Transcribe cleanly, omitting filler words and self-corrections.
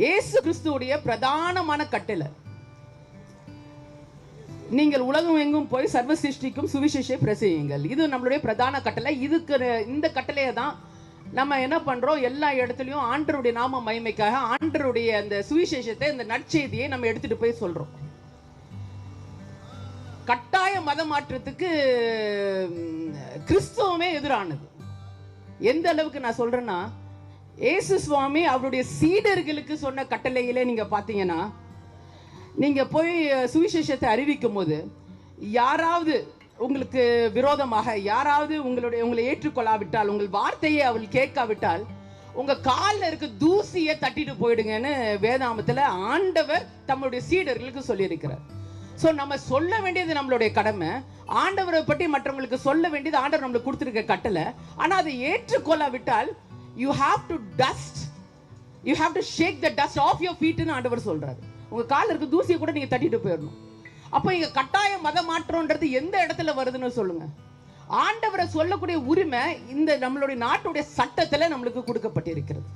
இயேசு கிறிஸ்துவுடைய பிரதானமான கட்டளை, நீங்கள் உலகம் எங்கும் போய் சர்வ சிருஷ்டிக்கும் சுவிசேஷத்தை பிரசங்கியுங்கள். இது நம்மளுடைய பிரதான கட்டளை. இதுக்கு இந்த கட்டளையை தான் நம்ம என்ன பண்றோம், எல்லா இடத்துலையும் ஆண்டவருடைய நாம மகிமைக்காக ஆண்டவருடைய அந்த சுவிசேஷத்தை, இந்த நற்செய்தியை நம்ம எடுத்துட்டு போய் சொல்றோம். கட்டாய மத மாற்றத்துக்கு கிறிஸ்தவமே எதிரானது. எந்த அளவுக்கு நான் சொல்றேன்னா, இயேசு சுவாமி அவருடைய சீடர்களுக்கு சொன்ன கட்டளையிலே நீங்க பாத்தீங்கன்னா, நீங்க போய் சுவிசேஷத்தை அறிவிக்கும் போது யாராவது உங்களுக்கு விரோதமாக, யாராவது உங்களை ஏற்றுக்கொள்ளாவிட்டால், உங்கள் வார்த்தையை அவள் கேட்காவிட்டால், உங்க காலில் இருக்க தூசியை தட்டிட்டு போயிடுங்கன்னு வேதாமத்துல ஆண்டவர் தம்முடைய சீடர்களுக்கு சொல்லியிருக்கிறார். ஸோ நம்ம சொல்ல வேண்டியது நம்மளுடைய கடமை. ஆண்டவரை பற்றி மற்றவங்களுக்கு சொல்ல வேண்டியது ஆண்டவர் நம்மளுக்கு கொடுத்துருக்க கட்டளை. ஆனால் அதை ஏற்றுக்கொள்ளாவிட்டால் you have to dust, you have to shake the dust off your ஃபீட்னு ஆண்டவர் சொல்றாரு. உங்க காலில் இருக்க தூசியை கூட நீங்க தட்டிட்டு போயிடணும். அப்போ இங்க கட்டாய மத மாற்றம்ன்றது எந்த இடத்துல வருதுன்னு சொல்லுங்க. ஆண்டவரை சொல்லக்கூடிய உரிமை இந்த நம்மளுடைய நாட்டுடைய சட்டத்தில் நம்மளுக்கு கொடுக்கப்பட்டிருக்கிறது.